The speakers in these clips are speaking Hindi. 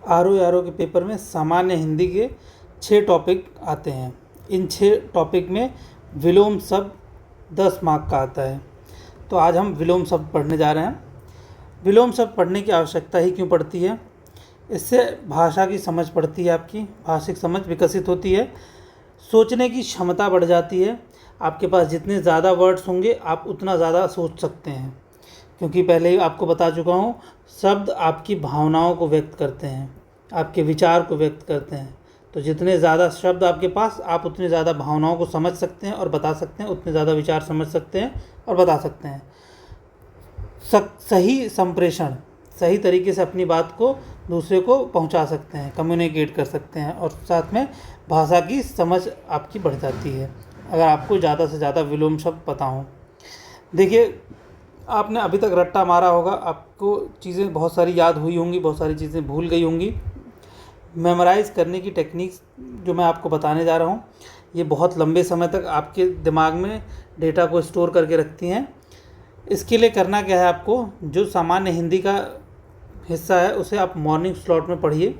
आर के पेपर में सामान्य हिंदी के 6 टॉपिक आते हैं। इन 6 टॉपिक में विलोम शब्द 10 मार्क का आता है। तो आज हम विलोम शब्द पढ़ने जा रहे हैं। विलोम शब्द पढ़ने की आवश्यकता ही क्यों पड़ती है? इससे भाषा की समझ पड़ती है, आपकी भाषिक समझ विकसित होती है, सोचने की क्षमता बढ़ जाती है। आपके पास जितने ज़्यादा वर्ड्स होंगे आप उतना ज़्यादा सोच सकते हैं, क्योंकि पहले ही आपको बता चुका हूँ, शब्द आपकी भावनाओं को व्यक्त करते हैं, आपके विचार को व्यक्त करते हैं। तो जितने ज़्यादा शब्द आपके पास, आप उतने ज़्यादा भावनाओं को समझ सकते हैं और बता सकते हैं, उतने ज़्यादा विचार समझ सकते हैं और बता सकते हैं। सही संप्रेषण, सही तरीके से अपनी बात को दूसरे को पहुंचा सकते हैं, कम्युनिकेट कर सकते हैं, और साथ में भाषा की समझ आपकी बढ़ जाती है अगर आपको ज़्यादा से ज़्यादा विलोम शब्द पता हों। देखिए, आपने अभी तक रट्टा मारा होगा, आपको चीज़ें बहुत सारी याद हुई होंगी, बहुत सारी चीज़ें भूल गई होंगी। मेमोराइज़ करने की टेक्निक्स जो मैं आपको बताने जा रहा हूँ, ये बहुत लंबे समय तक आपके दिमाग में डेटा को स्टोर करके रखती हैं। इसके लिए करना क्या है, आपको जो सामान्य हिंदी का हिस्सा है उसे आप मॉर्निंग स्लॉट में पढ़िए,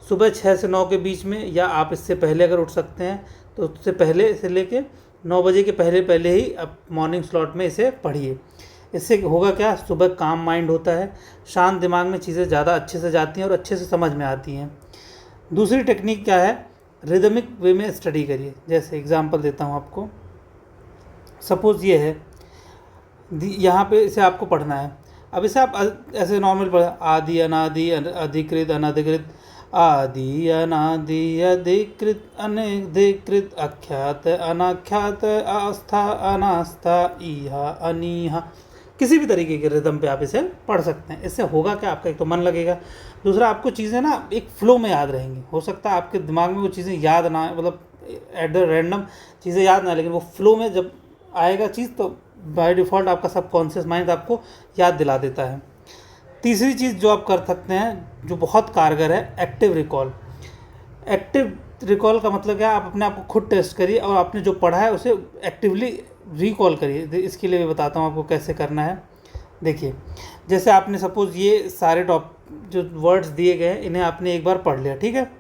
सुबह 6 से 9 के बीच में, या आप इससे पहले अगर उठ सकते हैं तो उससे पहले से लेके 9 बजे के पहले ही आप मॉर्निंग स्लॉट में इसे पढ़िए। इससे होगा क्या, सुबह काम माइंड होता है, शांत दिमाग में चीज़ें ज़्यादा अच्छे से जाती हैं और अच्छे से समझ में आती हैं। दूसरी टेक्निक क्या है, रिदमिक वे में स्टडी करिए। जैसे एग्जांपल देता हूँ आपको, सपोज़ ये है, यहाँ पे इसे आपको पढ़ना है। अब इसे आप ऐसे नॉर्मल पढ़, आदि अनादि अधिकृत अनधिकृत, आदि अनादि अधिकृत अनधिकृत, अख्यात अनाख्यात, आस्था अनास्था, इहा अनीहा। किसी भी तरीके के रिदम पे आप इसे पढ़ सकते हैं। इससे होगा क्या, आपका एक तो मन लगेगा, दूसरा आपको चीज़ें ना एक फ्लो में याद रहेंगी। हो सकता है आपके दिमाग में वो चीज़ें याद ना, मतलब एट द रैंडम चीज़ें याद ना, लेकिन वो फ्लो में जब आएगा चीज़ तो बाय डिफ़ॉल्ट आपका सबकॉन्शियस माइंड आपको याद दिला देता है। तीसरी चीज़ जो आप कर सकते हैं, जो बहुत कारगर है, एक्टिव रिकॉल। एक्टिव रिकॉल का मतलब क्या है, आप अपने आप को खुद टेस्ट करिए और आपने जो पढ़ा है उसे एक्टिवली रिकॉल करिए। इसके लिए भी बताता हूँ आपको कैसे करना है। देखिए, जैसे आपने सपोज़ ये सारे जो वर्ड्स दिए गए हैं, इन्हें आपने एक बार पढ़ लिया, ठीक है।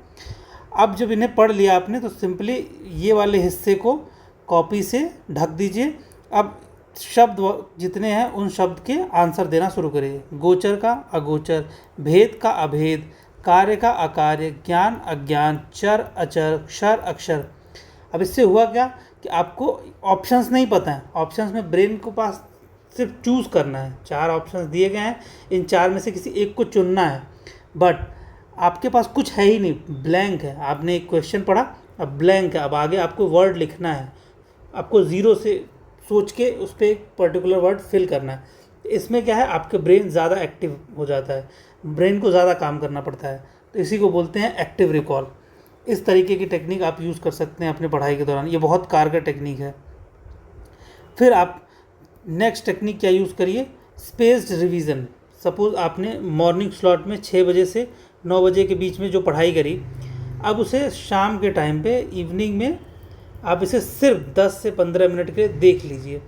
अब जब इन्हें पढ़ लिया आपने, तो सिंपली ये वाले हिस्से को कॉपी से ढक दीजिए। अब शब्द जितने हैं उन शब्द के आंसर देना शुरू करिए। गोचर का अगोचर, भेद का अभेद, कार्य का अकार्य, ज्ञान अज्ञान, चर अचर, क्षर अक्षर। अब इससे हुआ क्या कि आपको ऑप्शंस नहीं पता है, ऑप्शंस में ब्रेन को पास सिर्फ चूज़ करना है। 4 ऑप्शंस दिए गए हैं, इन 4 में से किसी एक को चुनना है, बट आपके पास कुछ है ही नहीं, ब्लैंक है। आपने एक क्वेश्चन पढ़ा, अब ब्लैंक है, अब आगे आपको वर्ड लिखना है, आपको ज़ीरो से सोच के उस पर एक पर्टिकुलर वर्ड फिल करना है। इसमें क्या है, आपके ब्रेन ज़्यादा एक्टिव हो जाता है, ब्रेन को ज़्यादा काम करना पड़ता है, तो इसी को बोलते हैं एक्टिव रिकॉल। इस तरीके की टेक्निक आप यूज़ कर सकते हैं अपनी पढ़ाई के दौरान, ये बहुत कारगर टेक्निक है। फिर आप नेक्स्ट टेक्निक क्या यूज़ करिए, स्पेस्ड रिवीजन। सपोज़ आपने मॉर्निंग स्लॉट में 6 बजे से 9 बजे के बीच में जो पढ़ाई करी, अब उसे शाम के टाइम पे, इवनिंग में आप इसे सिर्फ 10 से 15 मिनट के लिए देख लीजिए।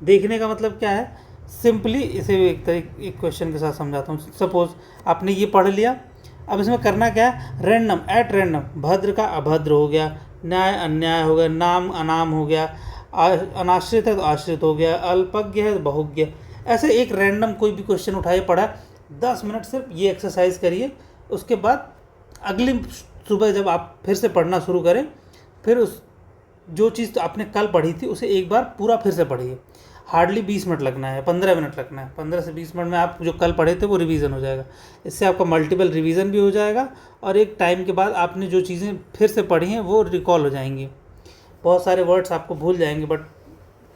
देखने का मतलब क्या है, सिंपली इसे एक क्वेश्चन के साथ समझाता हूँ। सपोज़ आपने ये पढ़ लिया, अब इसमें करना क्या है, रैंडम, एट रैंडम, भद्र का अभद्र हो गया, न्याय अन्याय हो गया, नाम अनाम हो गया, अनाश्रित है तो आश्रित हो गया, अल्पज्ञ है तो बहुज्ञ। ऐसे एक रैंडम कोई भी क्वेश्चन उठाइए, पढ़ा, 10 मिनट सिर्फ ये एक्सरसाइज करिए। उसके बाद अगली सुबह जब आप फिर से पढ़ना शुरू करें, फिर उस जो चीज़ तो आपने कल पढ़ी थी उसे एक बार पूरा फिर से पढ़िए। हार्डली 20 मिनट लगना है, 15 मिनट लगना है। 15 से 20 मिनट में आप जो कल पढ़े थे वो रिवीजन हो जाएगा। इससे आपका मल्टीपल रिवीजन भी हो जाएगा और एक टाइम के बाद आपने जो चीज़ें फिर से पढ़ी हैं वो रिकॉल हो जाएंगी। बहुत सारे वर्ड्स आपको भूल जाएंगे, बट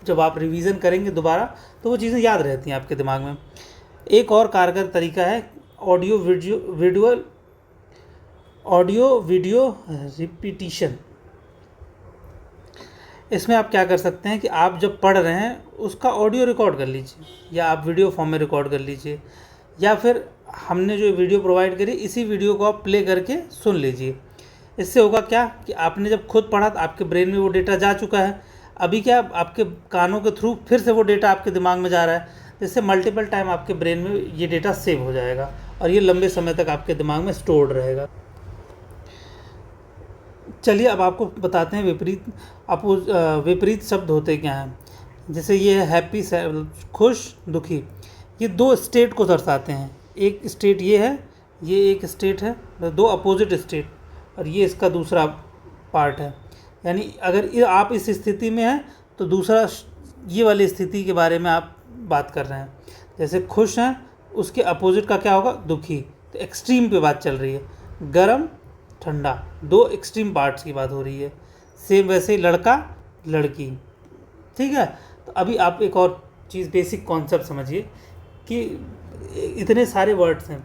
जब आप रिवीजन करेंगे दोबारा तो वो चीज़ें याद रहती हैं आपके दिमाग में। एक और कारगर तरीका है ऑडियो वीडियो रिपीटिशन। इसमें आप क्या कर सकते हैं कि आप जब पढ़ रहे हैं उसका ऑडियो रिकॉर्ड कर लीजिए, या आप वीडियो फॉर्म में रिकॉर्ड कर लीजिए, या फिर हमने जो वीडियो प्रोवाइड करी इसी वीडियो को आप प्ले करके सुन लीजिए। इससे होगा क्या कि आपने जब खुद पढ़ा तो आपके ब्रेन में वो डेटा जा चुका है, अभी क्या आपके कानों के थ्रू फिर से वो डेटा आपके दिमाग में जा रहा है। जिससे मल्टीपल टाइम आपके ब्रेन में ये डेटा सेव हो जाएगा और ये लंबे समय तक आपके दिमाग में स्टोर्ड रहेगा। चलिए अब आपको बताते हैं विपरीत शब्द होते क्या हैं। जैसे ये है हैप्पी, खुश, दुखी, ये दो स्टेट को दर्शाते हैं। एक स्टेट ये है, ये एक स्टेट है, दो अपोजिट स्टेट, और ये इसका दूसरा पार्ट है। यानी अगर आप इस स्थिति में हैं तो दूसरा ये वाली स्थिति के बारे में आप बात कर रहे हैं। जैसे खुश हैं, उसके अपोजिट का क्या होगा, दुखी। तो एक्सट्रीम पे बात चल रही है, गर्म ठंडा, दो एक्सट्रीम पार्ट्स की बात हो रही है। सेम वैसे ही लड़का लड़की, ठीक है। तो अभी आप एक और चीज़ बेसिक कॉन्सेप्ट समझिए कि इतने सारे वर्ड्स हैं,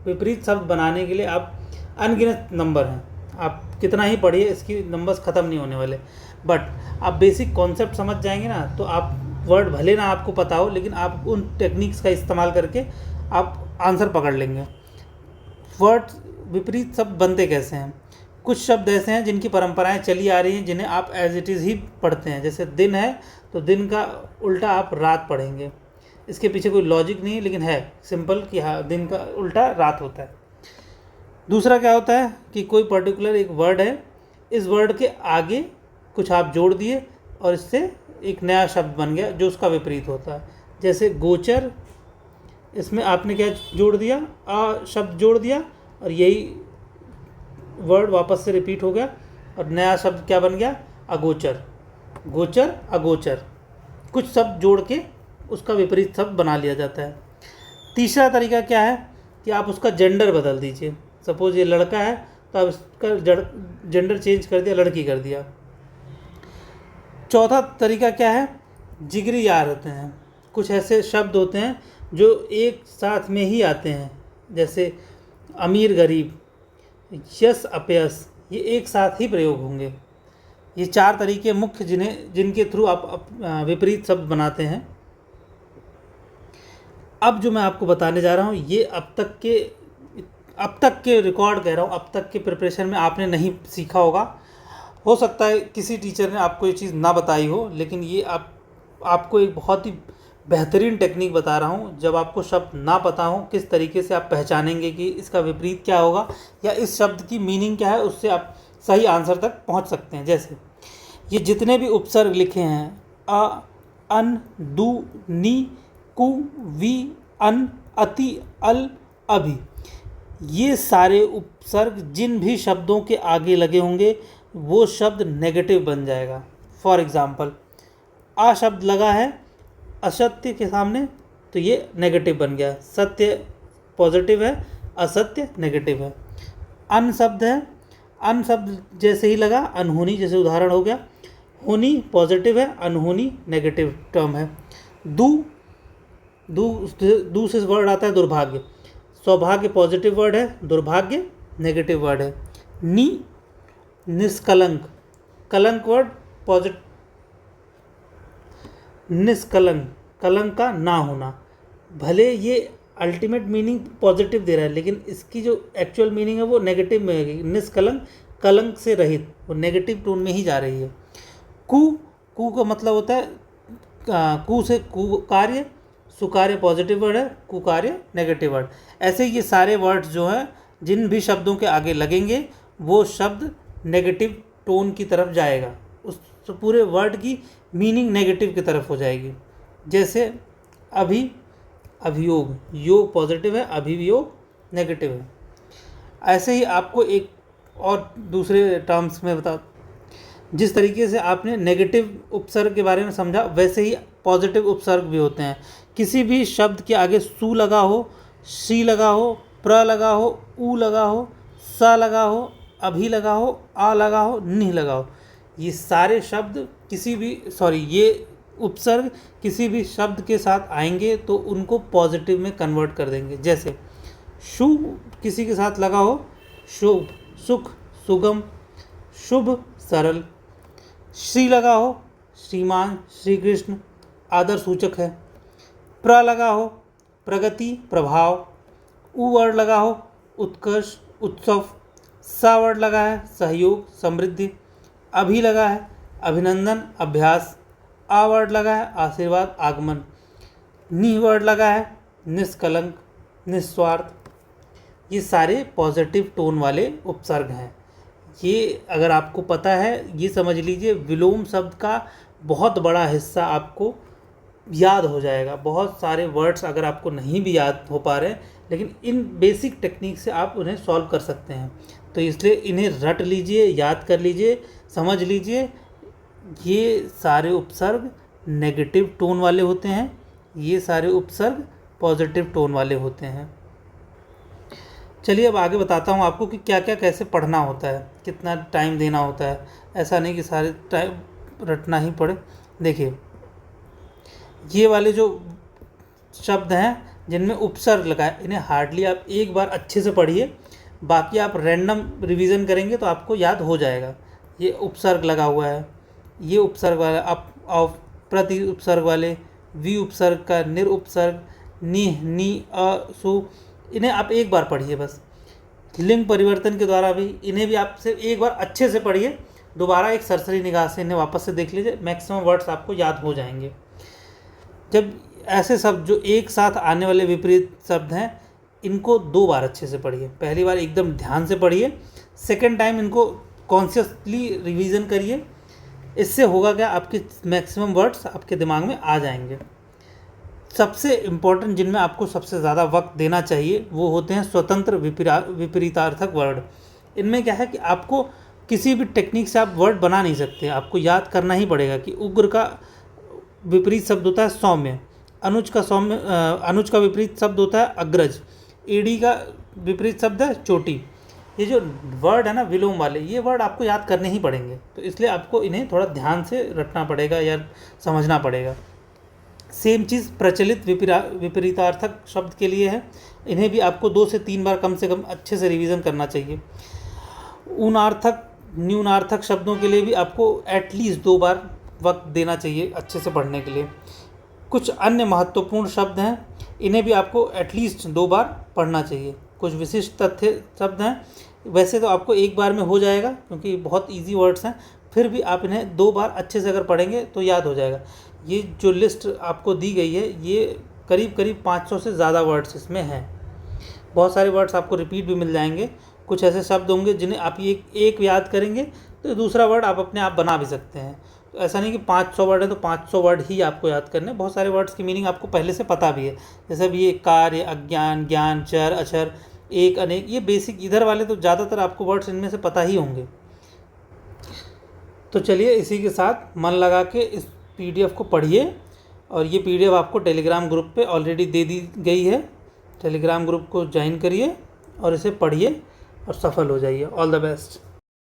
विपरीत शब्द बनाने के लिए आप अनगिनत नंबर हैं, आप कितना ही पढ़िए इसकी नंबर्स ख़त्म नहीं होने वाले। बट आप बेसिक कॉन्सेप्ट समझ जाएंगे ना, तो आप वर्ड भले ना आपको पता हो, लेकिन आप उन टेक्निक्स का इस्तेमाल करके आप आंसर पकड़ लेंगे। वर्ड विपरीत शब्द बनते कैसे हैं? कुछ शब्द ऐसे हैं जिनकी परंपराएं चली आ रही हैं, जिन्हें आप एज इट इज़ ही पढ़ते हैं। जैसे दिन है तो दिन का उल्टा आप रात पढ़ेंगे। इसके पीछे कोई लॉजिक नहीं है, लेकिन है सिंपल कि हाँ, दिन का उल्टा रात होता है। दूसरा क्या होता है कि कोई पर्टिकुलर एक वर्ड है, इस वर्ड के आगे कुछ आप जोड़ दिए और इससे एक नया शब्द बन गया जो उसका विपरीत होता है। जैसे गोचर, इसमें आपने क्या जोड़ दिया, शब्द जोड़ दिया, और यही वर्ड वापस से रिपीट हो गया और नया शब्द क्या बन गया, अगोचर। गोचर अगोचर, कुछ शब्द जोड़ के उसका विपरीत शब्द बना लिया जाता है। तीसरा तरीका क्या है कि आप उसका जेंडर बदल दीजिए। सपोज ये लड़का है तो आप इसका जेंडर चेंज कर दिया, लड़की कर दिया। चौथा तरीका क्या है, जिगरी यार होते हैं। कुछ ऐसे शब्द होते हैं जो एक साथ में ही आते हैं, जैसे अमीर गरीब, यश अपयश, ये एक साथ ही प्रयोग होंगे। ये चार तरीके मुख्य जिनके थ्रू आप विपरीत शब्द बनाते हैं। अब जो मैं आपको बताने जा रहा हूँ, ये अब तक के रिकॉर्ड कह रहा हूँ, अब तक के प्रिपरेशन में आपने नहीं सीखा होगा। हो सकता है किसी टीचर ने आपको ये चीज़ ना बताई हो, लेकिन ये आपको एक बहुत ही बेहतरीन टेक्निक बता रहा हूँ। जब आपको शब्द ना पता हो, किस तरीके से आप पहचानेंगे कि इसका विपरीत क्या होगा या इस शब्द की मीनिंग क्या है, उससे आप सही आंसर तक पहुँच सकते हैं। जैसे ये जितने भी उपसर्ग लिखे हैं, अ, अन, दु, नी, कु, वी, अन, अति, अल, अभि, ये सारे उपसर्ग जिन भी शब्दों के आगे लगे होंगे वो शब्द नेगेटिव बन जाएगा। फॉर एग्ज़ाम्पल, आ शब्द लगा है असत्य के सामने तो ये नेगेटिव बन गया, सत्य पॉजिटिव है, असत्य नेगेटिव है। अन शब्द है, अन शब्द जैसे ही लगा, अनहोनी जैसे उदाहरण हो गया, होनी पॉजिटिव है, अनहोनी नेगेटिव टर्म है। दू से वर्ड आता है दुर्भाग्य, सौभाग्य पॉजिटिव वर्ड है, दुर्भाग्य नेगेटिव वर्ड है। नी निष्कलंक, कलंक वर्ड पॉजिटिव, निष्कलंक कलंक का ना होना। भले ये अल्टीमेट मीनिंग पॉजिटिव दे रहा है, लेकिन इसकी जो एक्चुअल मीनिंग है वो नेगेटिव में है। निष्कलंक, कलंक से रहित, वो नेगेटिव टोन में ही जा रही है। कु का मतलब होता है कु से कुकार्य, सुकार्य पॉजिटिव वर्ड है, कुकार्य नेगेटिव वर्ड। ऐसे ये सारे वर्ड्स जो हैं, जिन भी शब्दों के आगे लगेंगे वो शब्द नेगेटिव टोन की तरफ जाएगा, उस पूरे वर्ड की मीनिंग नेगेटिव की तरफ हो जाएगी। जैसे अभियोग, योग पॉजिटिव है, अभियोग नेगेटिव है। ऐसे ही आपको एक और दूसरे टर्म्स में बता, जिस तरीके से आपने नेगेटिव उपसर्ग के बारे में समझा, वैसे ही पॉजिटिव उपसर्ग भी होते हैं। किसी भी शब्द के आगे सु लगा हो, सी लगा हो, प्र लगा हो, उ लगा हो, स लगा हो, अभी लगा हो, आ लगा हो, निह लगा हो, ये सारे शब्द ये उपसर्ग किसी भी शब्द के साथ आएंगे तो उनको पॉजिटिव में कन्वर्ट कर देंगे। जैसे शु किसी के साथ लगा हो, शुभ, सुख, सुगम, शुभ, सरल। श्री लगा हो, श्रीमान, श्री कृष्ण, आदर सूचक है। प्र लगा हो, प्रगति, प्रभाव। उ वर्ड लगा हो, उत्कर्ष, उत्सव। सा वर्ड लगा है, सहयोग, समृद्धि। अभी लगा है, अभिनंदन, अभ्यास। आ वर्ड लगा है, आशीर्वाद, आगमन। नी वर्ड लगा है, निष्कलंक, निस्वार्थ, ये सारे पॉजिटिव टोन वाले उपसर्ग हैं। ये अगर आपको पता है, ये समझ लीजिए विलोम शब्द का बहुत बड़ा हिस्सा आपको याद हो जाएगा। बहुत सारे वर्ड्स अगर आपको नहीं भी याद हो पा रहे, लेकिन इन बेसिक टेक्निक से आप उन्हें सॉल्व कर सकते हैं। तो इसलिए इन्हें रट लीजिए, याद कर लीजिए, समझ लीजिए। ये सारे उपसर्ग नेगेटिव टोन वाले होते हैं, ये सारे उपसर्ग पॉजिटिव टोन वाले होते हैं। चलिए अब आगे बताता हूँ आपको कि क्या क्या कैसे पढ़ना होता है, कितना टाइम देना होता है। ऐसा नहीं कि सारे टाइम रटना ही पड़े। देखिए, ये वाले जो शब्द हैं जिनमें उपसर्ग लगा है, इन्हें हार्डली आप एक बार अच्छे से पढ़िए, बाकी आप रैंडम रिवीजन करेंगे तो आपको याद हो जाएगा। ये उपसर्ग लगा हुआ है, ये उपसर्ग वाला अप प्रति उपसर्ग वाले, वी उपसर्ग का निर उपसर्ग, नी अ सु, इन्हें आप एक बार पढ़िए बस। लिंग परिवर्तन के द्वारा भी इन्हें भी आप से एक बार अच्छे से पढ़िए, दोबारा एक सरसरी निगाह से इन्हें वापस से देख लीजिए, मैक्सिमम वर्ड्स आपको याद हो जाएंगे। जब ऐसे शब्द जो एक साथ आने वाले विपरीत शब्द हैं, इनको 2 बार अच्छे से पढ़िए। पहली बार एकदम ध्यान से पढ़िए, सेकेंड टाइम इनको कॉन्शियसली रिवीजन करिए। इससे होगा क्या, आपके मैक्सिमम वर्ड्स आपके दिमाग में आ जाएंगे। सबसे इम्पोर्टेंट जिनमें आपको सबसे ज़्यादा वक्त देना चाहिए वो होते हैं स्वतंत्र विपरीतार्थक वर्ड। इनमें क्या है कि आपको किसी भी टेक्निक से आप वर्ड बना नहीं सकते, आपको याद करना ही पड़ेगा कि उग्र का विपरीत शब्द होता है सौम्य, अनुज का विपरीत शब्द होता है अग्रज, एडी का विपरीत शब्द है चोटी। ये जो वर्ड है ना विलोम वाले, ये वर्ड आपको याद करने ही पड़ेंगे, तो इसलिए आपको इन्हें थोड़ा ध्यान से रटना पड़ेगा या समझना पड़ेगा। सेम चीज़ प्रचलित विपरीतार्थक शब्द के लिए है, इन्हें भी आपको 2 से 3 बार कम से कम अच्छे से रिवीजन करना चाहिए। ऊनार्थक न्यूनार्थक शब्दों के लिए भी आपको एटलीस्ट 2 बार वक्त देना चाहिए अच्छे से पढ़ने के लिए। कुछ अन्य महत्वपूर्ण शब्द हैं, इन्हें भी आपको एटलीस्ट 2 बार पढ़ना चाहिए। कुछ विशिष्ट तथ्य शब्द हैं, वैसे तो आपको एक बार में हो जाएगा क्योंकि बहुत इजी वर्ड्स हैं, फिर भी आप इन्हें 2 बार अच्छे से अगर पढ़ेंगे तो याद हो जाएगा। ये जो लिस्ट आपको दी गई है, ये करीब करीब 500 से ज़्यादा वर्ड्स इसमें हैं। बहुत सारे वर्ड्स आपको रिपीट भी मिल जाएंगे। कुछ ऐसे शब्द होंगे जिन्हें आप एक याद करेंगे तो दूसरा वर्ड आप अपने आप बना भी सकते हैं। तो ऐसा नहीं कि 500 वर्ड है तो 500 वर्ड ही आपको याद करने, बहुत सारे वर्ड्स की मीनिंग आपको पहले से पता भी है। जैसे भी ये कार्य, अज्ञान, ज्ञान, चर, अक्षर, एक, अनेक, ये बेसिक इधर वाले तो ज़्यादातर आपको वर्ड्स इनमें से पता ही होंगे। तो चलिए इसी के साथ मन लगा के इस PDF को पढ़िए, और ये PDF आपको टेलीग्राम ग्रुप पे ऑलरेडी दे दी गई है। टेलीग्राम ग्रुप को ज्वाइन करिए और इसे पढ़िए और सफल हो जाइए। All the best.